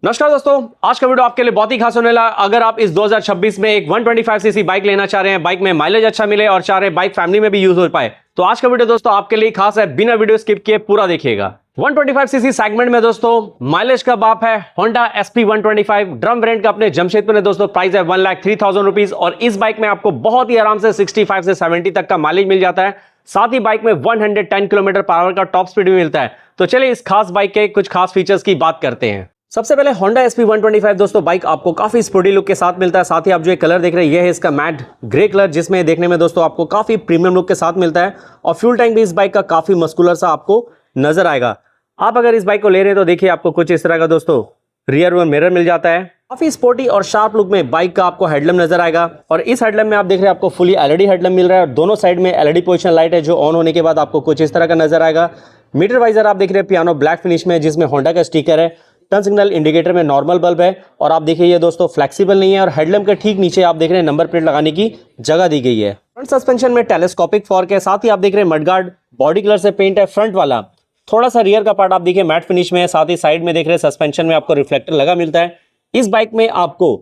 नमस्कार दोस्तों, आज का वीडियो आपके लिए बहुत ही खास होने वाला। अगर आप इस 2026 में एक 125 सीसी बाइक लेना चाह रहे हैं, बाइक में माइलेज अच्छा मिले और चाह रहे हैं बाइक फैमिली में भी यूज हो पाए, तो आज का वीडियो दोस्तों आपके लिए खास है। बिना वीडियो स्किप किए पूरा देखिएगा। 125 सीसी सेगमेंट में दोस्तों माइलेज का बाप है Honda SP 125 ड्रम वेरिएंट का अपने जमशेदपुर में दोस्तों प्राइस है 1,03,000 रुपीज। और इस बाइक में आपको बहुत ही आराम से 65 से 70 तक का माइलेज मिल जाता है। साथ ही बाइक में 110 किलोमीटर पर आवर का टॉप स्पीड भी मिलता है। तो चलिए इस खास बाइक के कुछ खास फीचर्स की बात करते हैं। सबसे पहले Honda SP 125 दोस्तों बाइक आपको काफी स्पोर्टी लुक के साथ मिलता है। साथ ही आप जो ये कलर देख रहे हैं ये है इसका मैट ग्रे कलर, जिसमें देखने में दोस्तों आपको काफी प्रीमियम लुक के साथ मिलता है। और फ्यूल टैंक भी इस बाइक का काफी मस्कुलर सा आपको नजर आएगा। आप अगर इस बाइक को ले रहे हैं तो देखिए आपको कुछ इस तरह का दोस्तों रियर में मिरर मिल जाता है। काफी स्पोर्टी और शार्प लुक में बाइक का आपको हेडलैम्प नजर आएगा। और इस हेडलैम्प में आप देख रहे हैं आपको फुली एलईडी हेडलैम्प मिल रहा है। और दोनों साइड में एलईडी पोजिशन लाइट है जो ऑन होने के बाद आपको कुछ इस तरह का नजर आएगा। मीटर वाइजर आप देख रहे हैं पियानो ब्लैक फिनिश में, जिसमें होंडा का स्टिकर है। टर्न सिग्नल इंडिकेटर में नॉर्मल बल्ब है। और आप देखिए ये दोस्तों फ्लेक्सिबल नहीं है। और हेडलैम्प के ठीक नीचे आप देख रहे हैं नंबर प्लेट लगाने की जगह दी गई है। फ्रंट सस्पेंशन में टेलीस्कोपिक फॉर्क है। साथ ही आप देख रहे हैं मडगार्ड बॉडी कलर से पेंट है फ्रंट वाला। थोड़ा सा रियर का पार्ट आप देखिए मैट फिनिश में है। साथ ही साइड में देख रहे हैं सस्पेंशन में आपको रिफ्लेक्टर लगा मिलता है। इस बाइक में आपको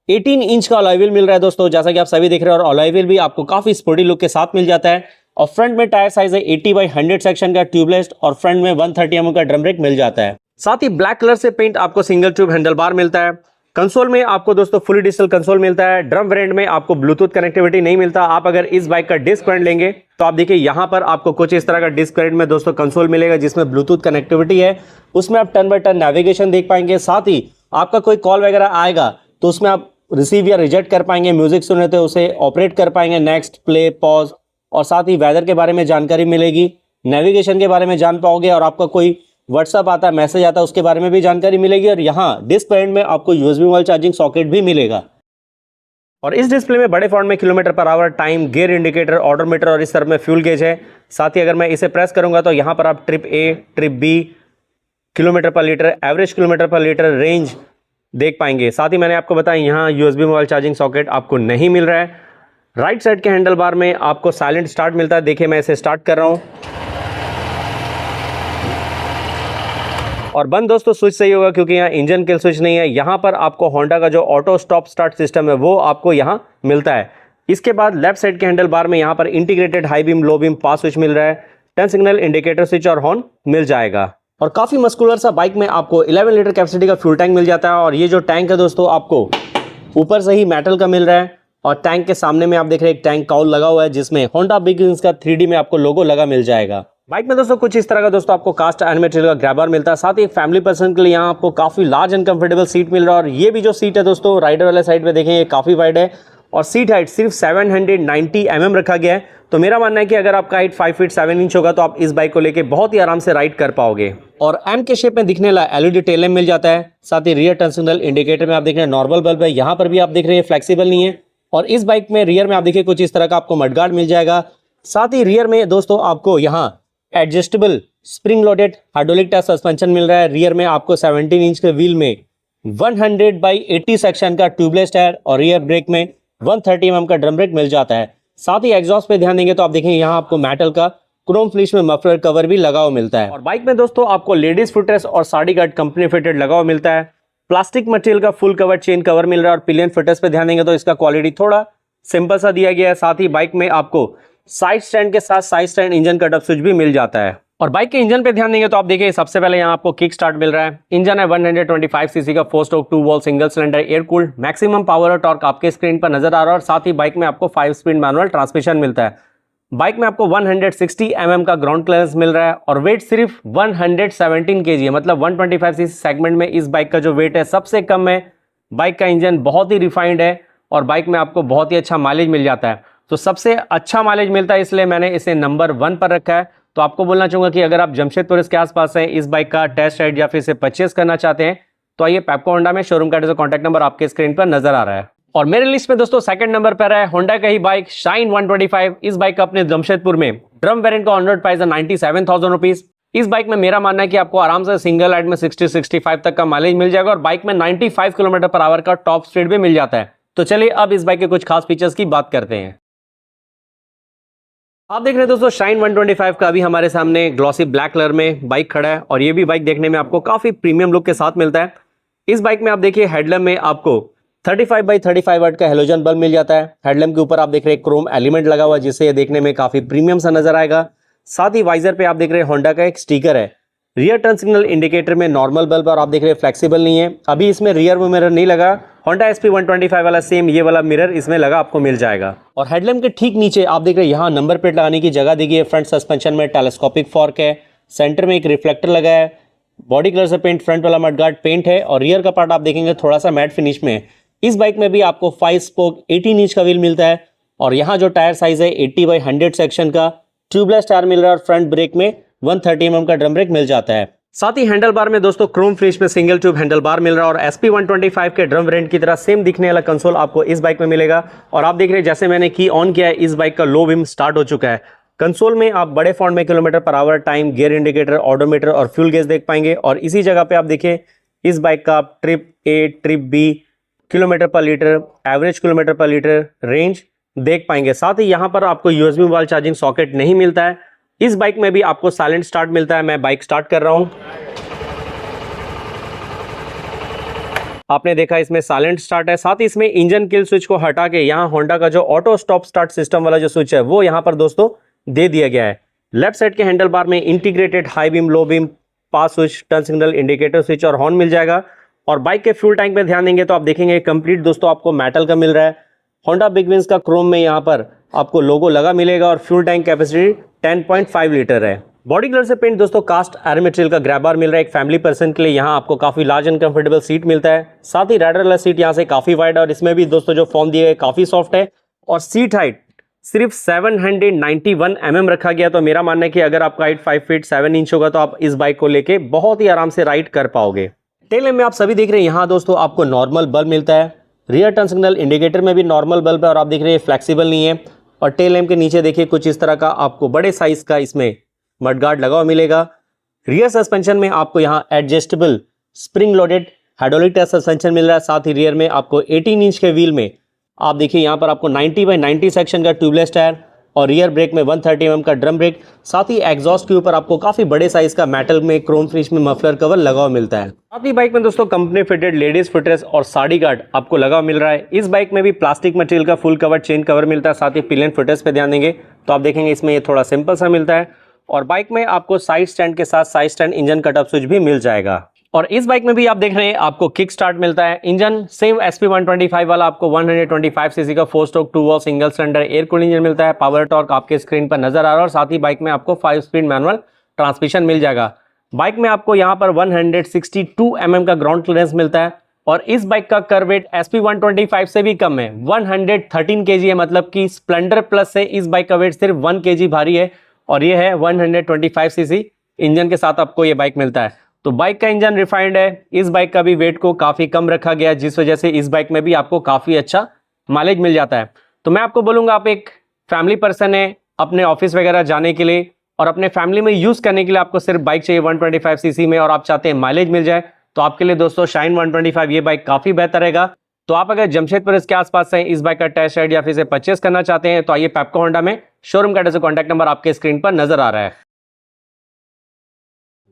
18 इंच का अलॉय व्हील मिल रहा है दोस्तों, जैसा कि आप सभी देख रहे हैं। और अलॉय व्हील भी आपको काफी स्पोर्टी लुक के साथ मिल जाता है। और फ्रंट में टायर साइज है 80/100 सेक्शन का ट्यूबलेस। और फ्रंट में 130 mm का ड्रम ब्रेक मिल जाता है। साथ ही ब्लैक कलर से पेंट आपको सिंगल ट्यूब हैंडल बार मिलता है। कंसोल में आपको दोस्तों फुली डिजिटल कंसोल मिलता है। ड्रम वेरिएंट में आपको ब्लूटूथ कनेक्टिविटी नहीं मिलता। आप अगर इस बाइक का डिस्क वेरिएंट लेंगे तो आप देखिए यहाँ पर आपको कुछ इस तरह का डिस्क वेरिएंट में दोस्तों कंसोल मिलेगा, जिसमें ब्लूटूथ कनेक्टिविटी है। उसमें आप टर्न बाय टर्न नेविगेशन देख पाएंगे। साथ ही आपका कोई कॉल वगैरह आएगा तो उसमें आप रिसीव या रिजेक्ट कर पाएंगे। म्यूजिक सुने तो उसे ऑपरेट कर पाएंगे, नेक्स्ट, प्ले, पॉज। और साथ ही वेदर के बारे में जानकारी मिलेगी, नेविगेशन के बारे में जान पाओगे। और आपका कोई व्हाट्सअप आता है, मैसेज आता है, उसके बारे में भी जानकारी मिलेगी। और यहाँ डिस्क वेरिएंट में आपको यूएसबी मोबाइल चार्जिंग सॉकेट भी मिलेगा। और इस डिस्प्ले में बड़े फॉन्ट में kilometre per hour, time, gear indicator, odometer और इस तरह में फ्यूल गेज है। साथ ही अगर मैं इसे प्रेस करूंगा तो यहाँ पर आप trip A, trip B, kilometre per litre, average kilometre per litre, range देख पाएंगे। साथ ही मैंने आपको बताया यहाँ यूएसबी मोबाइल चार्जिंग सॉकेट आपको नहीं मिल रहा है। राइट साइड के हैंडल बार में आपको साइलेंट स्टार्ट मिलता है। देखिए मैं इसे स्टार्ट कर रहा हूँ और बंद दोस्तों स्विच सही होगा क्योंकि यहाँ इंजन किल स्विच नहीं है। यहाँ पर आपको होंडा का जो ऑटो स्टॉप स्टार्ट सिस्टम है वो आपको यहाँ मिलता है। इसके बाद लेफ्ट साइड के हैंडल बार में यहाँ पर integrated high beam, low beam, pass switch मिल रहा है। टर्न सिग्नल इंडिकेटर स्विच और हॉर्न मिल जाएगा। और काफी मस्कुलर सा बाइक में आपको 11 लीटर कैपेसिटी का फ्यूल टैंक मिल जाता है। और ये जो टैंक है दोस्तों आपको ऊपर से ही मेटल का मिल रहा है। और टैंक के सामने में आप देख रहे हैं एक टैंक काउल लगा हुआ है, जिसमें होंडा बिगिंस का 3D में आपको लोगो लगा मिल जाएगा। बाइक में दोस्तों कुछ इस तरह का दोस्तों आपको कास्ट आयरन मटेरियल का ग्रैबर मिलता है। साथ ही फैमिली पर्सन के लिए यहाँ आपको काफी लार्ज एंड कंफर्टेबल सीट मिल रहा है। और ये भी जो सीट है दोस्तों राइडर वाले साइड पे देखें ये काफी वाइड है। और सीट हाइट सिर्फ 790 mm रखा गया है। तो मेरा मानना है कि अगर आपका हाइट 5 फीट 7 इंच होगा तो आप इस बाइक को लेके बहुत ही आराम से राइड कर पाओगे। और एम के शेप में दिखने वाला एलईडी टेल लैंप मिल जाता है। साथ ही रियर टर्न सिग्नल इंडिकेटर में आप देख रहे हैं नॉर्मल बल्ब है। यहाँ पर भी आप देख रहे हैं फ्लेक्सिबल नहीं है। और इस बाइक में रियर में आप देखिए कुछ इस तरह का आपको मडगार्ड मिल जाएगा। साथ ही रियर में दोस्तों आपको यहाँ adjustable spring loaded hydraulic tyre suspension मिल रहा है। रियर में आपको 17 इंच के व्हील में 100/80 सेक्शन का ट्यूबलेस टायर और रियर ब्रेक में 130 mm का ड्रम ब्रेक मिल जाता है। साथ ही एग्जॉस्ट पे ध्यान देंगे तो आप देखेंगे यहाँ आपको मेटल का क्रोम फिनिश में मफलर कवर भी लगा हुआ मिलता है। और बाइक में दोस्तों आपको लेडीज फुटरेस्ट और साड़ी गार्ड कंपनी फिटेड लगा हुआ मिलता है। प्लास्टिक मटेरियल का फुल कवर चेन कवर मिल रहा है। और पिलियन फिटर्स पे ध्यान देंगे तो इसका क्वालिटी थोड़ा सिंपल सा दिया गया है। साथ ही बाइक में आपको साइड स्टैंड के साथ side stand engine cut up switch भी मिल जाता है। और बाइक के इंजन पे ध्यान देंगे तो आप देखिए सबसे पहले यहाँ आपको किक स्टार्ट मिल रहा है। इंजन है 125 सीसी का 4 stroke 2 valve single cylinder air cooled. Maximum power और टॉर्क आपके स्क्रीन पर नजर आ रहा है। और साथ ही बाइक में आपको 5 स्पीड मैनुअल ट्रांसमिशन मिलता है। बाइक में आपको 160 mm का ग्राउंड क्लियरेंस मिल रहा है। और वेट सिर्फ 117 kg है। मतलब 125 सीसी सेगमेंट में इस बाइक का जो वेट है सबसे कम है। बाइक का इंजन बहुत ही रिफाइंड है। और बाइक में आपको बहुत ही अच्छा माइलेज मिल जाता है। तो सबसे अच्छा माइलेज मिलता है इसलिए मैंने इसे नंबर 1 पर रखा है। तो आपको बोलना चाहूंगा कि अगर आप जमशेदपुर इसके आसपास हैं, इस बाइक का टेस्ट राइड या फिर इसे परचेस करना चाहते हैं तो आइए पेप्को होंडा में। शोरूम का कॉन्टैक्ट नंबर आपके स्क्रीन पर नजर आ रहा है। और मेरे लिस्ट में दोस्तों सेकंड नंबर पर है होंडा का ही बाइक शाइन 125। इस बाइक का अपने जमशेदपुर में ड्रम वेरिएंट का ऑन रोड प्राइस है 97,000 रुपीज। इस बाइक में मेरा मानना है कि आपको आराम से सिंगल राइड में 60-65 तक का माइलेज मिल जाएगा। और बाइक में 95 किलोमीटर पर आवर का टॉप स्पीड भी मिल जाता है। तो चलिए अब इस बाइक के कुछ खास फीचर्स की बात करते हैं। आप देख रहे हैं दोस्तों शाइन 125 का अभी हमारे सामने ग्लॉसी ब्लैक कलर में बाइक खड़ा है। और ये भी बाइक देखने में आपको काफी प्रीमियम लुक के साथ मिलता है। इस बाइक में आप देखिए हेडलैम्प में आपको 35x35 वाट का हेलोजन बल्ब मिल जाता है। हेडलैम्प के ऊपर आप देख रहे हैं क्रोम एलिमेंट लगा हुआ है, जिससे ये देखने में काफी प्रीमियम सा नजर आएगा। साथ ही वाइजर पे आप देख रहे हैं होंडा का एक स्टिकर है। रियर टर्न सिग्नल इंडिकेटर में नॉर्मल बल्ब और आप देख रहे हैं फ्लेक्सिबल नहीं है। अभी इसमें रियर वो मिरर नहीं लगा। होंडा SP 125 वाला सेम ये वाला मिरर इसमें लगा आपको मिल जाएगा। और हेडलैम्प के ठीक नीचे आप देख रहे हैं यहाँ नंबर प्लेट लगाने की जगह दी गई है। फ्रंट सस्पेंशन में टेलीस्कोपिक फॉर्क है। सेंटर में एक रिफ्लेक्टर लगा है। बॉडी कलर से पेंट, फ्रंट वाला मडगार्ड पेंट है। और रियर का पार्ट आप देखेंगे थोड़ा सा मैट फिनिश में है। इस बाइक में भी आपको 5 स्पोक 18 इंच का व्हील मिलता है। और यहाँ जो टायर साइज है 80/100 सेक्शन का ट्यूबलेस टायर मिल रहा है। और फ्रंट ब्रेक में 130 mm का ड्रम ब्रेक मिल जाता है। साथ ही हैंडल बार में दोस्तों क्रोम फिनिश में सिंगल ट्यूब हैंडल बार मिल रहा है। और SP 125 के ड्रम वेरिएंट की तरह सेम दिखने वाला कंसोल आपको इस बाइक में मिलेगा। और आप देख रहे हैं जैसे मैंने की ऑन किया है, इस बाइक का लो बीम स्टार्ट हो चुका है। कंसोल में आप बड़े फॉन्ट में km/h, time, gear indicator, odometer और फ्यूल गेज देख पाएंगे। और इसी जगह पे आप देखिए इस बाइक का आप trip A, trip B, km/L, average km/L, range देख पाएंगे। साथ ही यहाँ पर आपको USB मोबाइल चार्जिंग सॉकेट नहीं मिलता है। इस बाइक में भी आपको साइलेंट स्टार्ट मिलता है। मैं बाइक स्टार्ट कर रहा हूं। आपने देखा इसमें साइलेंट स्टार्ट है। साथ ही इसमें इंजन किल स्विच को हटा के यहाँ होंडा का जो ऑटो स्टॉप स्टार्ट सिस्टम वाला जो स्विच है वो यहाँ पर दोस्तों दे दिया गया है। लेफ्ट साइड के हैंडल बार में integrated high beam, low beam, pass switch, turn signal indicator switch और हॉर्न मिल जाएगा। और बाइक के फ्यूल टैंक पे ध्यान देंगे तो आप देखेंगे कंप्लीट दोस्तों आपको मेटल का मिल रहा है। होंडा बिग विंग्स का क्रोम में यहाँ पर आपको लोगो लगा मिलेगा। और फ्यूल टैंक कैपेसिटी 10.5 लीटर है। बॉडी कलर से पेंट दोस्तों कास्ट आयरन मटेरियल का ग्रैब बार मिल रहा है। एक फैमिली पर्सन के लिए यहाँ आपको काफी लार्ज एंड कंफर्टेबल सीट मिलता है। साथ ही राइडर वाला सीट यहाँ से काफी वाइड और इसमें भी दोस्तों जो फॉर्म दिए गए काफी सॉफ्ट है। और सीट हाइट सिर्फ 791 mm रखा गया। तो मेरा मानना है कि अगर आपका हाइट 5 फीट 7 इंच होगा तो आप इस बाइक को लेके बहुत ही आराम से राइड कर पाओगे। टेल लैम्प में आप सभी देख रहे हैं यहाँ दोस्तों आपको नॉर्मल बल्ब मिलता है। रियर टर्न सिग्नल इंडिकेटर में भी नॉर्मल बल्ब है और आप देख रहे हैं फ्लेक्सिबल नहीं है। और टेल लैम्प के नीचे देखिए कुछ इस तरह का आपको बड़े साइज का इसमें मडगार्ड लगा हुआ मिलेगा। रियर सस्पेंशन में आपको यहाँ adjustable spring loaded hydraulic tyre suspension मिल रहा है। साथ ही रियर में आपको 18 इंच के व्हील में आप देखिए यहाँ पर आपको 90/90 सेक्शन का ट्यूबलेस टायर और रियर ब्रेक में 130 mm का ड्रम ब्रेक। साथ ही एग्जॉस्ट के ऊपर आपको काफी बड़े साइज का मेटल में क्रोम फिनिश में मफलर कवर लगा हुआ मिलता है। साथ ही बाइक में दोस्तों कंपनी फिटेड लेडीज फुटरेस्ट और साड़ी गार्ड आपको लगा हुआ मिल रहा है। इस बाइक में भी प्लास्टिक मटेरियल का फुल कवर चेन कवर मिलता है। साथ ही पिलियन फुटरेस्ट पे ध्यान देंगे तो आप देखेंगे इसमें ये थोड़ा सिंपल सा मिलता है। और बाइक में आपको साइड स्टैंड के साथ side stand engine cut up switch भी मिल जाएगा। और इस बाइक में भी आप देख रहे हैं आपको किक स्टार्ट मिलता है। इंजन सेम SP 125 वाला आपको 125 सीसी का 4 stroke 2 valve single cylinder air cooled engine मिलता है। पावर टॉर्क आपके स्क्रीन पर नजर आ रहा है। और साथ ही बाइक में आपको 5 स्पीड मैनुअल ट्रांसमिशन मिल जाएगा। बाइक में आपको यहाँ पर 162 mm का ग्राउंड क्लियरेंस मिलता है। और इस बाइक का कर वेट SP 125 से भी कम है, 113 kg है। मतलब कि स्प्लेंडर प्लस से इस बाइक का वेट सिर्फ 1 kg भारी है। और ये है 125 सीसी इंजन के साथ आपको ये बाइक मिलता है। तो बाइक का इंजन रिफाइंड है। इस बाइक का भी वेट को काफी कम रखा गया है, जिस वजह से इस बाइक में भी आपको काफी अच्छा माइलेज मिल जाता है। तो मैं आपको बोलूंगा आप एक फैमिली पर्सन है, अपने ऑफिस वगैरह जाने के लिए और अपने फैमिली में यूज करने के लिए आपको सिर्फ बाइक चाहिए 125 सीसी में और आप चाहते हैं माइलेज मिल जाए, तो आपके लिए दोस्तों शाइन 125 ये बाइक काफी बेहतर रहेगा। तो आप अगर जमशेदपुर इसके आसपास हैं, इस बाइक का टेस्ट राइड या फिर इसे परचेस करना चाहते हैं तो आइए पेप्को होंडा में। शोरूम का एड्रेस, कॉन्टैक्ट नंबर आपके स्क्रीन पर नजर आ रहा है।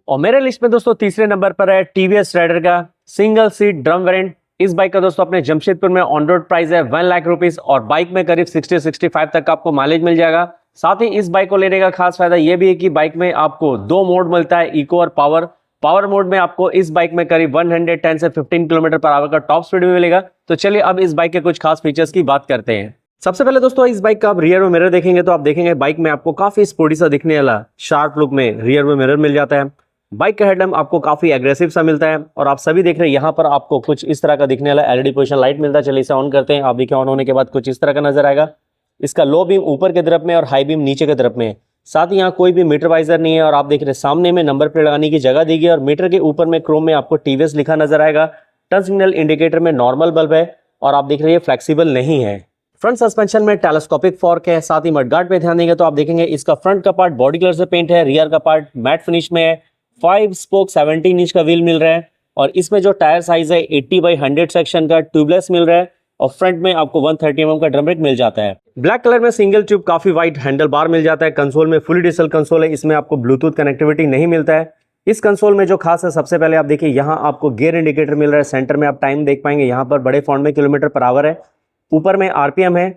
और मेरे लिस्ट में दोस्तों तीसरे नंबर पर है TVS राइडर का सिंगल सीट ड्रम वेरिएंट। इस बाइक का दोस्तों अपने जमशेदपुर में ऑन रोड प्राइस है 1 लाख रुपीस और बाइक में करीब 60-65 तक आपको माइलेज मिल जाएगा। साथ ही इस बाइक को लेने का खास फायदा यह भी है कि बाइक में आपको 2 मोड मिलता है, इको और पावर। पावर मोड में आपको इस बाइक में करीब 110 से 15 km/h का टॉप स्पीड भी मिलेगा। तो चलिए अब इस बाइक के कुछ खास फीचर्स की बात करते हैं। सबसे पहले दोस्तों इस बाइक का आप रियर में मिरर देखेंगे तो आप देखेंगे बाइक में आपको काफी स्पोर्टी सा दिखने वाला शार्प लुक में रियर में मिरर मिल जाता है। बाइक का हेडलैम्प आपको काफी एग्रेसिव सा मिलता है और आप सभी देख रहे हैं यहाँ पर आपको कुछ इस तरह का दिखने वाला LED पोजिशन लाइट मिलता है। चलिए इसे ऑन करते हैं। आप देखिए ऑन होने के बाद कुछ इस तरह का नजर आएगा। इसका लो बीम ऊपर की तरफ में और हाई बीम नीचे की तरफ में है। साथ ही यहाँ कोई भी मीटर वाइजर नहीं है और आप देख रहे हैं सामने में नंबर प्लेट लगाने की जगह दी गई और मीटर के ऊपर में क्रोम में आपको TVS लिखा नजर आएगा। टर्न सिग्नल इंडिकेटर में नॉर्मल बल्ब है और आप देख रहे हैं फ्लेक्सिबल नहीं है। फ्रंट सस्पेंशन में टेलीस्कोपिक फॉर्क है। साथ ही मडगार्ड पे ध्यान देंगे तो आप देखेंगे इसका फ्रंट का पार्ट बॉडी कलर से पेंट है, रियर का पार्ट मैट फिनिश में है। 5 स्पोक 17 इंच का व्हील मिल रहा है और इसमें जो टायर साइज है 80/100 सेक्शन का ट्यूबलेस मिल रहा है और फ्रंट में आपको 130 mm का ड्रम ब्रेक मिल जाता है। ब्लैक कलर में सिंगल ट्यूब काफी वाइड हैंडल बार मिल जाता है। कंसोल में फुली डिजिटल कंसोल है, इसमें आपको ब्लूटूथ कनेक्टिविटी नहीं मिलता है। इस कंसोल में जो खास है, सबसे पहले आप देखिए यहाँ आपको गियर इंडिकेटर मिल रहा है, सेंटर में आप टाइम देख पाएंगे, यहाँ पर बड़े फॉन्ट में किलोमीटर पर आवर है, ऊपर में आरपीएम है,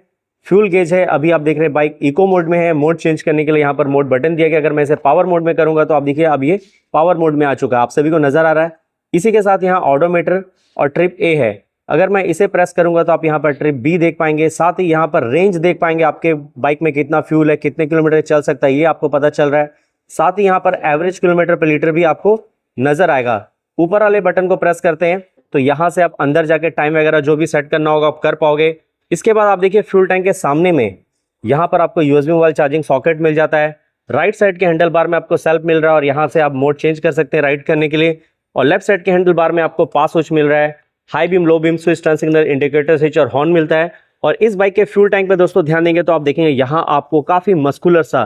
फ्यूल गेज है। अभी आप देख रहे हैं बाइक इको मोड में है, मोड चेंज करने के लिए यहाँ पर मोड बटन दिया गया। अगर मैं इसे पावर मोड में करूंगा तो आप देखिए अब ये पावर मोड में आ चुका है, आप सभी को नजर आ रहा है। इसी के साथ यहाँ ऑडोमीटर और ट्रिप ए है, अगर मैं इसे प्रेस करूंगा तो आप यहाँ पर ट्रिप बी देख पाएंगे, साथ ही यहाँ पर रेंज देख पाएंगे, आपके बाइक में कितना फ्यूल है, कितने किलोमीटर चल सकता है, ये आपको पता चल रहा है। साथ ही यहाँ पर एवरेज किलोमीटर पर लीटर भी आपको नजर आएगा। ऊपर वाले बटन को प्रेस करते हैं तो यहाँ से आप अंदर जाके टाइम वगैरह जो भी सेट करना होगा आप कर पाओगे। इसके बाद आप देखिए फ्यूल टैंक के सामने में यहाँ पर आपको यूएसबी मोबाइल चार्जिंग सॉकेट मिल जाता है। राइट साइड के हैंडल बार में आपको सेल्फ मिल रहा है और यहाँ से आप मोड चेंज कर सकते हैं राइड करने के लिए। और लेफ्ट साइड के हैंडल बार में आपको पास स्विच मिल रहा है, high beam, low beam switch, turn signal, indicator switch और हॉर्न मिलता है। और इस बाइक के फ्यूल टैंक पे दोस्तों ध्यान देंगे तो आप देखेंगे यहाँ आपको काफी मस्कुलर सा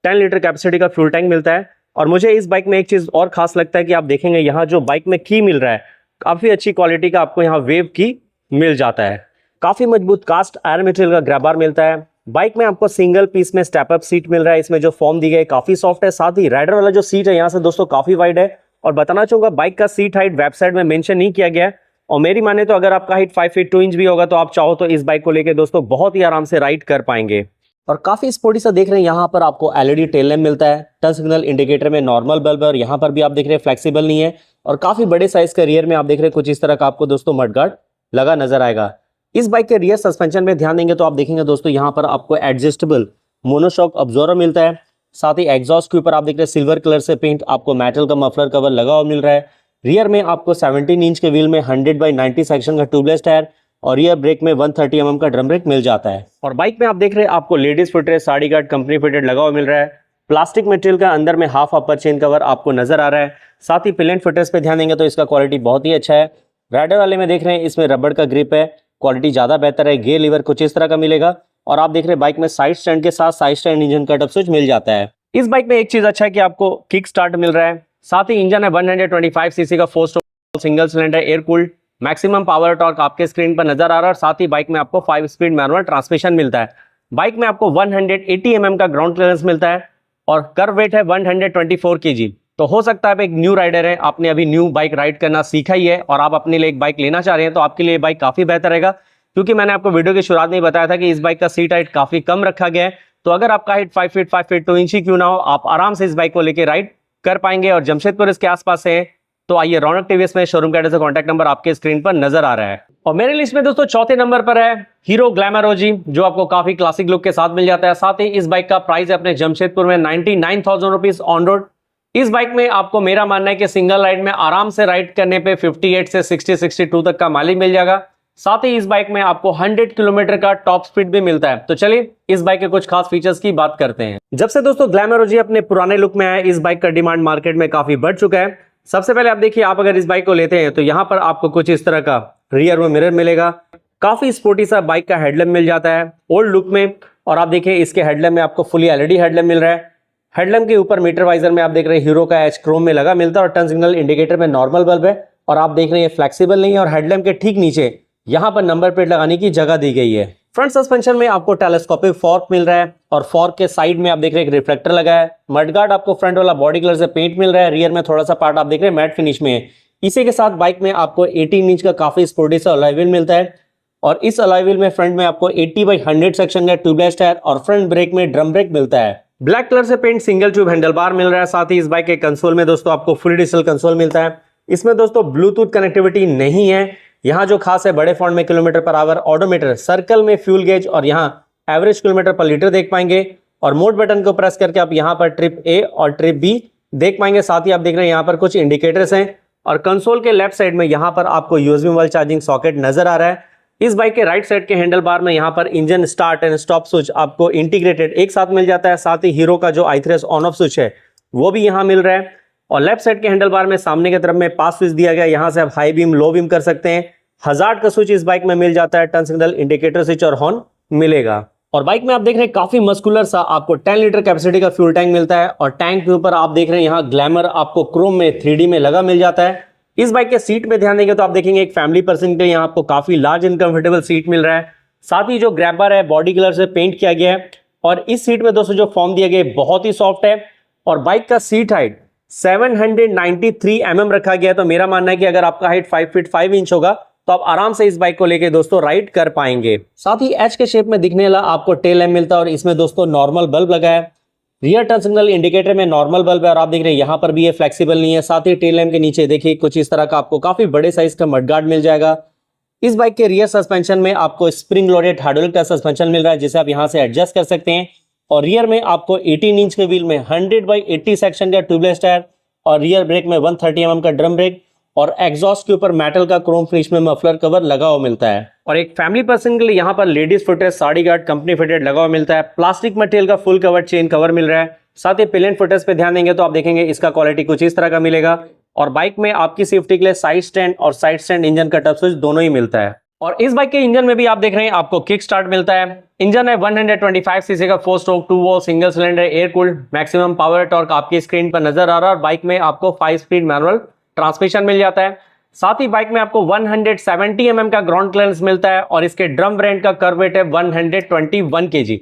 10 लीटर कैपेसिटी का फ्यूल टैंक मिलता है। और मुझे इस बाइक में एक चीज और खास लगता है कि आप देखेंगे यहाँ जो बाइक में की मिल रहा है, काफी अच्छी क्वालिटी का आपको यहाँ वेव की मिल जाता है। काफी मजबूत कास्ट आयरन मटेरियल का ग्रैब बार मिलता है। बाइक में आपको सिंगल पीस में स्टेप अप सीट मिल रहा है, इसमें जो फॉर्म दी गई काफी सॉफ्ट है। साथ ही राइडर वाला जो सीट है यहाँ से दोस्तों काफी वाइड है। और बताना चाहूंगा बाइक का सीट हाइट वेबसाइट में मेंशन नहीं किया गया है, और मेरी माने तो अगर आपका हाइट 5 फीट 2 इंच भी होगा तो आप चाहो तो इस बाइक को लेकर दोस्तों बहुत ही आराम से राइड कर पाएंगे। और काफी स्पोर्टी सा देख रहे हैं, यहाँ पर आपको एलईडी टेल लैंप मिलता है, टर्न सिग्नल इंडिकेटर में नॉर्मल बल्ब है और यहाँ पर भी आप देख रहे हैं फ्लेक्सिबल नहीं है। और काफी बड़े साइज का रियर में आप देख रहे हैं कुछ इस तरह का आपको दोस्तों मडगार्ड लगा नजर आएगा। इस बाइक के रियर सस्पेंशन में ध्यान देंगे तो आप देखेंगे दोस्तों यहाँ पर आपको एडजस्टेबल मोनोशॉक ऑब्जर्वर मिलता है। साथ ही एग्जॉस्ट के ऊपर आप देख रहे हैं सिल्वर कलर से पेंट आपको मेटल का मफलर कवर लगा हुआ मिल रहा है। रियर में आपको 17 इंच के व्हील में 100/90 सेक्शन का ट्यूबलेस टायर और रियर ब्रेक में 130 mm का ड्रम ब्रेक मिल जाता है। और बाइक में आप देख रहे हैं आपको ladies footrest sari guard company fitted लगा हुआ मिल रहा है। प्लास्टिक मटेरियल का अंदर में हाफ अपर चेन कवर आपको नजर आ रहा है। साथ ही पिलेंट फुटरेस्ट पे ध्यान देंगे तो इसका क्वालिटी बहुत ही अच्छा है। राइडर वाले में देख रहे हैं इसमें रबड़ का ग्रिप है, क्वालिटी ज्यादा बेहतर है। गियर लीवर कुछ इस तरह का मिलेगा। और आप देख रहे हैं बाइक में साइड स्टैंड के साथ side stand engine cut off switch मिल जाता है। इस बाइक में एक चीज अच्छा है कि आपको किक स्टार्ट मिल रहा है। साथ ही इंजन है 125 सीसी का 4 stroke single cylinder air cooled. Maximum power torque आपके स्क्रीन पर नजर आ रहा है। और साथ ही बाइक में आपको 5 स्पीड मैनुअल ट्रांसमिशन मिलता है। बाइक में आपको 180 mm का ग्राउंड क्लियरेंस मिलता है और कर्व वेट है 124 kg। तो हो सकता है आप एक न्यू राइडर है, आपने अभी न्यू बाइक राइड करना सीखा ही है और आप अपने लिए एक बाइक लेना चाह रहे हैं तो आपके लिए बाइक काफी बेहतर रहेगा। क्योंकि मैंने आपको वीडियो की शुरुआत में ही बताया था कि इस बाइक का सीट हाइट काफी कम रखा गया है। तो अगर आपका हाइट 5 फीट 2 इंच ही क्यों ना हो, आप आराम से इस बाइक को लेकर राइड कर पाएंगे। और जमशेदपुर इसके आसपास से तो आइए, रौनक टीवीएस में शोरूम का एड्रेस, कॉन्टैक्ट नंबर आपके स्क्रीन पर नजर आ रहा है। और मेरे लिस्ट में दोस्तों चौथे नंबर पर है हीरो ग्लैमर ओजी, जो आपको काफी क्लासिक लुक के साथ मिल जाता है। साथ ही इस बाइक का प्राइस है अपने जमशेदपुर में 99,000 रुपीज ऑन रोड। इस बाइक में आपको मेरा मानना है कि सिंगल राइड में आराम से राइड करने पे 58 से 60-62 तक का माइलेज मिल जाएगा। साथ ही इस बाइक में आपको 100 किलोमीटर का टॉप स्पीड भी मिलता है। तो चलिए इस बाइक के कुछ खास फीचर्स की बात करते हैं। जब से दोस्तों ग्लैमर ओजी अपने पुराने लुक में आया, इस बाइक का डिमांड मार्केट में काफी बढ़ चुका है। सबसे पहले आप देखिए, आप अगर इस बाइक को लेते हैं तो यहाँ पर आपको कुछ इस तरह का रियर में मिरर मिलेगा। काफी स्पोर्टी सा बाइक का हेडलैम्प मिल जाता है ओल्ड लुक में। और आप देखिए इसके हेडलैम्प में आपको फुली एलईडी हेडलैम्प मिल रहा है। हेडलैम्प के ऊपर मीटर वाइजर में आप देख रहे हैं हीरो का एच क्रोम में लगा मिलता है और टर्न सिग्नल इंडिकेटर में नॉर्मल बल्ब है। और आप देख रहे हैं फ्लेक्सिबल नहीं है। और हेडलैम्प के ठीक नीचे यहाँ पर नंबर प्लेट लगाने की जगह दी गई है। फ्रंट सस्पेंशन में आपको टेलीस्कोपिक फॉर्क मिल रहा है और फॉर्क के साइड में आप देख रहे हैं एक रिफ्लेक्टर लगा है। मडगार्ड आपको फ्रंट वाला बॉडी कलर से पेंट मिल रहा है। रियर में थोड़ा सा पार्ट आप देख रहे हैं मैट फिनिश में है। इसी के साथ बाइक में आपको 18 इंच का काफी स्पोर्टी सा अलॉय व्हील मिलता है। और इस अलॉय व्हील में फ्रंट में आपको 80/100 सेक्शन का ट्यूबलेस टायर और फ्रंट ब्रेक में ड्रम ब्रेक मिलता है। ब्लैक कलर से paint single tube handle bar मिल रहा है। साथ ही इस बाइक के कंसोल में दोस्तों आपको फुल डिजिटल कंसोल मिलता है। इसमें दोस्तों ब्लूटूथ कनेक्टिविटी नहीं है। यहाँ जो खास है बड़े फॉन्ट में kilometre per hour, odometer, circle में फ्यूल गेज और यहाँ एवरेज किलोमीटर पर लीटर देख पाएंगे। और मोड बटन को प्रेस करके आप यहाँ पर ट्रिप ए और ट्रिप बी देख पाएंगे। साथ ही आप देख रहे हैं यहाँ पर कुछ इंडिकेटर्स हैं। और कंसोल के लेफ्ट साइड में यहाँ पर आपको यूएसबी मोबाइल चार्जिंग सॉकेट नजर आ रहा है। इस बाइक के राइट साइड के हैंडल बार में यहाँ पर engine start and stop switch आपको इंटीग्रेटेड एक साथ मिल जाता है। साथ ही हीरो का जो i3s ऑन ऑफ स्विच है वो भी यहाँ मिल रहा है। और लेफ्ट साइड के हैंडल बार में सामने की तरफ में पास स्विच दिया गया, यहाँ से आप हाई बीम लो बीम कर सकते हैं। हजार्ड का स्विच इस बाइक में मिल जाता है। टर्न सिग्नल इंडिकेटर स्विच और हॉर्न मिलेगा। और बाइक में आप देख रहे हैं काफी मस्कुलर सा आपको 10 लीटर कैपेसिटी का फ्यूल टैंक मिलता है। और टैंक के ऊपर आप देख रहे हैं यहाँ ग्लैमर आपको क्रोम में 3D में लगा मिल जाता है। इस बाइक के सीट में ध्यान देंगे तो आप देखेंगे एक फैमिली पर्सन के लिए यहाँ आपको काफी लार्ज एंड कंफर्टेबल सीट मिल रहा है। साथ ही जो ग्रैबर है बॉडी कलर से पेंट किया गया है। और इस सीट में दोस्तों जो फॉर्म दिया गया है बहुत ही सॉफ्ट है। और बाइक का सीट हाइट 793 mm रखा गया है। तो मेरा मानना है कि अगर आपका हाइट 5 फीट 5 इंच होगा तो आप आराम से इस बाइक को लेके दोस्तों राइड कर पाएंगे। साथ ही एच के शेप में दिखने वाला आपको टेल लैम्प मिलता है और इसमें दोस्तों नॉर्मल बल्ब लगा है। रियर टर्न सिग्नल इंडिकेटर में नॉर्मल बल्ब है और आप देख रहे हैं यहाँ पर भी ये फ्लेक्सिबल नहीं है। साथ ही टेल लैम्प के नीचे देखिए कुछ इस तरह का आपको काफी बड़े साइज का मडगार्ड मिल जाएगा। इस बाइक के रियर सस्पेंशन में आपको स्प्रिंग लोडेड हाइड्रोलिक का सस्पेंशन मिल रहा है जिसे आप यहाँ से एडजस्ट कर सकते हैं। और रियर में आपको 18 इंच के व्हील में 100/80 सेक्शन का ट्यूबलेस टायर और रियर ब्रेक में 130 mm का ड्रम ब्रेक और एग्जॉस्ट के ऊपर मेटल का क्रोम फिनिश में मफलर कवर लगा हुआ मिलता है। और एक फैमिली पर्सन के लिए यहाँ पर ladies footrest sari guard company fitted लगा हुआ मिलता है। प्लास्टिक मटेरियल का फुल कवर चेन कवर मिल रहा है। साथ ही पिलियन फुटरेस्ट पे ध्यान देंगे तो आप देखेंगे इसका क्वालिटी कुछ इस तरह का मिलेगा। और बाइक में आपकी सेफ्टी के लिए साइड स्टैंड और साइड स्टैंड इंजन का टच स्विच दोनों ही मिलता है। और इस बाइक के इंजन में भी आप देख रहे हैं आपको किक स्टार्ट मिलता है। इंजन है 125 सीसी का 4 stroke 2 valve single cylinder air cooled. Maximum power torque आपकी स्क्रीन पर नजर आ रहा है और बाइक में आपको 5 स्पीड मैनुअल ट्रांसमिशन मिल जाता है। साथ ही बाइक में आपको 170 mm का ग्राउंड क्लियरेंस मिलता है और इसके ड्रम ब्रेक का कर्व वेट है 121 kg।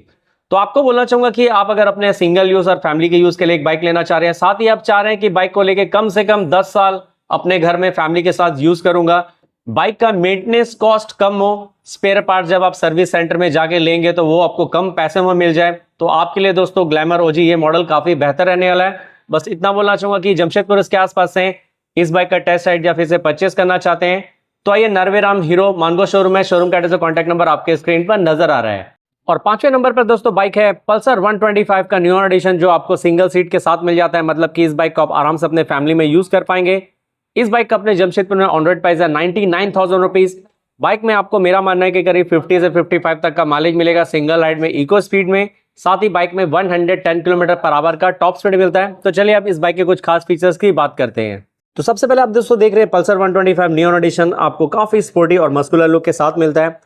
तो आपको बोलना चाहूंगा कि आप अगर अपने सिंगल यूज और फैमिली के यूज के लिए एक बाइक लेना चाह रहे हैं, साथ ही आप चाह रहे हैं कि बाइक को लेके कम से कम 10 साल अपने घर में फैमिली के साथ यूज करूंगा, बाइक का मेंटेनेंस कॉस्ट कम हो, स्पेयर पार्ट जब आप सर्विस सेंटर में जाके लेंगे तो वो आपको कम पैसे में मिल जाए, तो आपके लिए दोस्तों ग्लैमर ओजी ये मॉडल काफी बेहतर रहने वाला है। बस इतना बोलना चाहूंगा कि जमशेदपुर इसके आसपास से इस बाइक का टेस्ट राइड या फिर से परचेस करना चाहते हैं तो आइए नरवेराम हीरो मानगो शोरूम है। शोरूम का कॉन्टैक्ट नंबर आपके स्क्रीन पर नजर आ रहा है। और 5वें नंबर पर दोस्तों बाइक है पल्सर 125 का न्यू एडिशन जो आपको सिंगल सीट के साथ मिल जाता है। मतलब कि इस बाइक को आप आराम से अपने फैमिली में यूज कर पाएंगे। इस बाइक का अपने जमशेदपुर में ऑन रोड प्राइस है 99,000 रुपीज। बाइक में आपको मेरा मानना है कि करीब 50 से 55 तक का माइलेज मिलेगा सिंगल राइड में इको स्पीड में। साथ ही बाइक में 110 km/h का टॉप स्पीड मिलता है। तो चलिए अब इस बाइक के कुछ खास फीचर्स की बात करते हैं। तो सबसे पहले आप दोस्तों देख रहे हैं पल्सर 125 नियॉन एडिशन आपको काफी स्पोर्टी और मस्कुलर लुक के साथ मिलता है।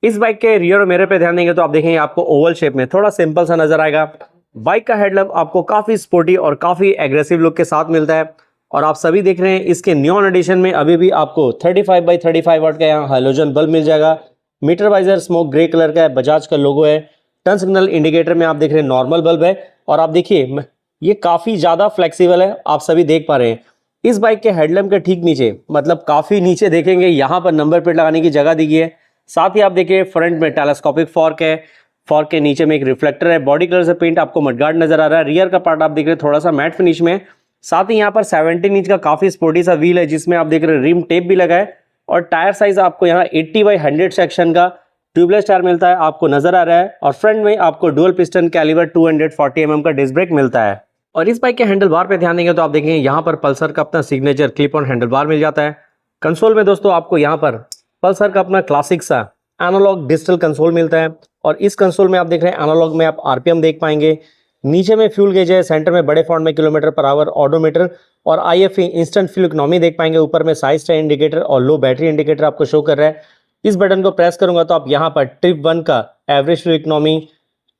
इस बाइक के रियर और मिरर पे ध्यान देंगे तो आप देखेंगे आपको ओवल शेप में थोड़ा सिंपल सा नजर आएगा। बाइक का हेडलैम्प आपको काफी स्पोर्टी और काफी एग्रेसिव लुक के साथ मिलता है। और आप सभी देख रहे हैं इसके नियॉन एडिशन में अभी भी आपको 35/35 वाट का यहाँ हाइलोजन बल्ब मिल जाएगा। Meter visor smoke grey colour का है, बजाज का लोगो है। टर्न सिग्नल इंडिकेटर में आप देख रहे हैं नॉर्मल बल्ब है। और आप देखिए ये काफी ज्यादा फ्लेक्सिबल है, आप सभी देख पा रहे हैं। इस बाइक के हेडलैम्प के ठीक नीचे मतलब काफी नीचे देखेंगे यहाँ पर नंबर प्लेट लगाने की जगह दी गई है। साथ ही आप देखिए फ्रंट में टेलीस्कोपिक फॉर्क है। फॉर्क के नीचे में एक रिफ्लेक्टर है। बॉडी कलर से पेंट आपको मडगार्ड नजर आ रहा है। रियर का पार्ट आप देख रहे हैं थोड़ा सा मैट फिनिश में। साथ ही यहाँ पर 17 इंच का काफी स्पोर्टी सा व्हील है जिसमें आप देख रहे हैं रिम टेप भी लगा है। और टायर साइज आपको यहाँ 80/100 सेक्शन का ट्यूबलेस टायर मिलता है आपको नजर आ रहा है। और फ्रंट में आपको डुअल पिस्टन कैलिबर 240 mm का डिस्क ब्रेक मिलता है। और इस बाइक के हैंडल बार पे ध्यान देंगे तो आप देखेंगे यहाँ पर पल्सर का अपना signature clip on handle bar मिल जाता है। कंसोल में दोस्तों आपको यहाँ पर पल्सर का अपना क्लासिक सा एनालॉग डिजिटल कंसोल मिलता है। और इस कंसोल में आप देख रहे हैं एनालॉग में आप आरपीएम देख पाएंगे। नीचे में फ्यूल गेज है, सेंटर में बड़े फॉन्ट में km/h ऑडोमीटर और IFE इंस्टेंट फ्यूल इकोनॉमी देख पाएंगे। ऊपर में साइड स्टैंड इंडिकेटर और लो बैटरी इंडिकेटर आपको शो कर रहा है। इस बटन को प्रेस करूंगा तो आप यहाँ पर ट्रिप 1 का एवरेज फ्यूल इकोनॉमी,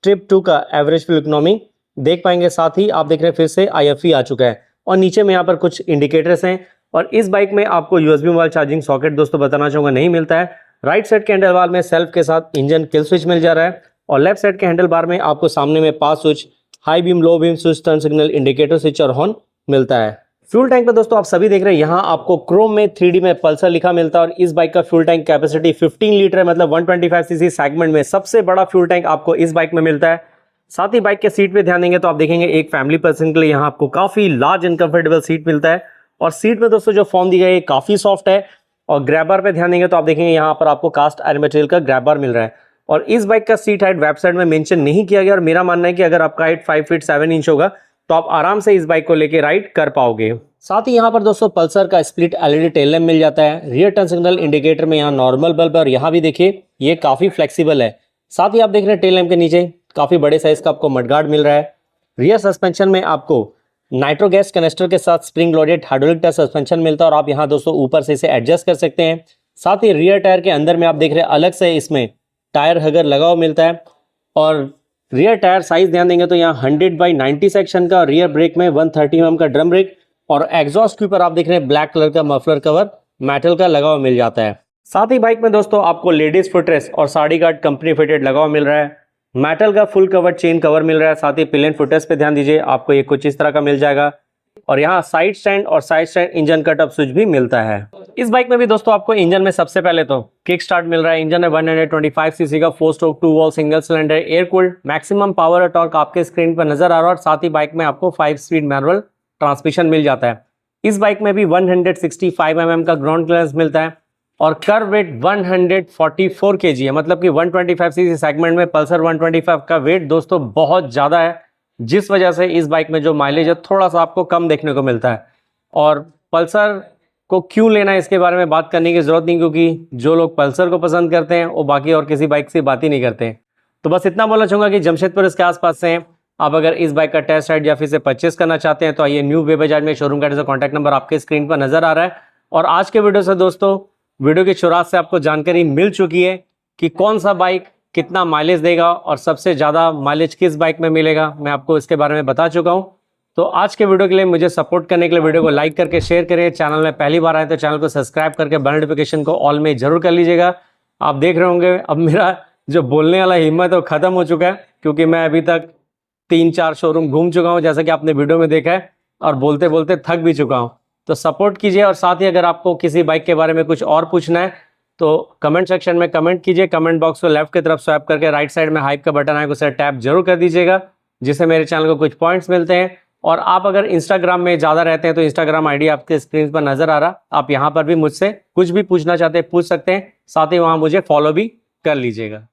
ट्रिप 2 का एवरेज फ्यूल इकोनॉमी देख पाएंगे। साथ ही आप देख रहे हैं फिर से IFE आ चुका है। और नीचे में यहाँ पर कुछ इंडिकेटर्स हैं। और इस बाइक में आपको USB मोबाइल चार्जिंग सॉकेट दोस्तों बताना चाहूंगा नहीं मिलता है। राइट साइड के हैंडल बार में सेल्फ के साथ इंजन किल स्विच मिल जा रहा है। और लेफ्ट साइड के हैंडल बार में आपको सामने में pass switch, high beam, low beam switch, turn signal indicator switch और हॉर्न मिलता है। फ्यूल टैंक पे दोस्तों आप सभी देख रहे हैं यहाँ आपको क्रोम में 3D में पल्सर लिखा मिलता है। और इस बाइक का फ्यूल टैंक कैपेसिटी 15 लीटर है। मतलब 125 सीसी सेगमेंट में सबसे बड़ा फ्यूल टैंक आपको इस बाइक में मिलता है। साथ ही बाइक के सीट पे ध्यान देंगे तो आप देखेंगे एक फैमिली पर्सन के लिए यहाँ आपको काफी लार्ज एंड कंफर्टेबल सीट मिलता है। और सीट में दोस्तों जो फॉर्म दी गई है काफी सॉफ्ट है। और ग्रैबर पे ध्यान देंगे तो आप देखेंगे यहाँ पर आपको कास्ट आयरन मटेरियल का ग्रैबर मिल रहा है। और इस बाइक का सीट हाइट वेबसाइट में मेंशन नहीं किया गया। और मेरा मानना है कि अगर आपका हाइट 5 फीट 7 इंच होगा तो आप आराम से इस बाइक को लेके राइड कर पाओगे। साथ ही यहाँ पर दोस्तों पल्सर का स्प्लिट LED टेल लैम्प मिल जाता है। रियर टर्न सिग्नल इंडिकेटर में यहाँ नॉर्मल बल्ब है और यहाँ भी देखिए ये काफी फ्लेक्सिबल है। साथ ही आप देख रहे हैं टेल लैम्प के नीचे काफी बड़े साइज का आपको मडगार्ड मिल रहा है। रियर सस्पेंशन में आपको नाइट्रो गैस कनेक्टर के साथ spring loaded hydraulic tyre suspension मिलता है। और आप यहाँ दोस्तों ऊपर से इसे एडजस्ट कर सकते हैं। साथ ही रियर टायर के अंदर में आप देख रहे हैं अलग से इसमें टायर हगर लगा हुआ मिलता है। और रियर टायर साइज ध्यान देंगे तो यहाँ 100/90 सेक्शन का, रियर ब्रेक में 130 mm का ड्रम ब्रेक। और एग्जॉस्ट के ऊपर आप देख रहे हैं ब्लैक कलर का मफलर कवर मेटल का लगा हुआ मिल जाता है। साथ ही बाइक में दोस्तों आपको लेडीज फुटरेस्ट और साड़ी गार्ड कंपनी फिटेड लगा हुआ मिल रहा है। मेटल का फुल कवर चेन कवर मिल रहा है। साथ ही पिलियन फुटरेस्ट पे ध्यान दीजिए आपको ये कुछ इस तरह का मिल जाएगा। और यहाँ साइड स्टैंड और side stand engine cut off switch भी मिलता है। इस बाइक में भी दोस्तों आपको इंजन में सबसे पहले तो किक स्टार्ट मिल रहा है। इंजन है 125 सीसी का 4 stroke 2 valve single cylinder air cooled. Maximum power और टॉर्क आपके स्क्रीन पर नजर आ रहा है और साथ ही बाइक में आपको 5 स्पीड मैनुअल ट्रांसमिशन मिल जाता है। इस बाइक में भी 165 mm का ग्राउंड क्लियरेंस मिलता है और कर्व वेट 144 kg है, मतलब कि 125 सीसी सेगमेंट में पल्सर 125 का वेट दोस्तों बहुत ज़्यादा है, जिस वजह से इस बाइक में जो माइलेज है थोड़ा सा आपको कम देखने को मिलता है। और पल्सर को क्यों लेना है इसके बारे में बात करने की ज़रूरत नहीं, क्योंकि जो लोग पल्सर को पसंद करते हैं वो बाकी और किसी बाइक से बात ही नहीं करते। तो बस इतना बोलना चाहूँगा कि जमशेदपुर इसके आसपास से हैं आप, अगर इस बाइक का टेस्ट राइड या फिर से परचेस करना चाहते हैं तो आइए न्यू वे बजाज में शोरूम का कॉन्टैक्ट नंबर आपके स्क्रीन पर नजर आ रहा है। और आज के वीडियो से दोस्तों, वीडियो की शुरुआत से आपको जानकारी मिल चुकी है कि कौन सा बाइक कितना माइलेज देगा और सबसे ज़्यादा माइलेज किस बाइक में मिलेगा, मैं आपको इसके बारे में बता चुका हूँ। तो आज के वीडियो के लिए मुझे सपोर्ट करने के लिए वीडियो को लाइक करके शेयर करें। चैनल में पहली बार आए तो चैनल को सब्सक्राइब करके बेल नोटिफिकेशन को ऑल में जरूर कर लीजिएगा। आप देख रहे होंगे अब मेरा जो बोलने वाला हिम्मत है वो ख़त्म हो चुका है, क्योंकि मैं अभी तक 3-4 शोरूम घूम चुका हूँ जैसा कि आपने वीडियो में देखा है, और बोलते बोलते थक भी चुका हूँ। तो सपोर्ट कीजिए और साथ ही अगर आपको किसी बाइक के बारे में कुछ और पूछना है तो कमेंट सेक्शन में कमेंट कीजिए। कमेंट बॉक्स को लेफ्ट की तरफ स्वैप करके राइट साइड में हाइप का बटन है उसे टैप जरूर कर दीजिएगा, जिससे मेरे चैनल को कुछ पॉइंट्स मिलते हैं। और आप अगर इंस्टाग्राम में ज़्यादा रहते हैं तो इंस्टाग्राम आईडी आपके स्क्रीन पर नजर आ रहा, आप यहाँ पर भी मुझसे कुछ भी पूछना चाहते हैं पूछ सकते हैं, साथ ही वहाँ मुझे फॉलो भी कर लीजिएगा।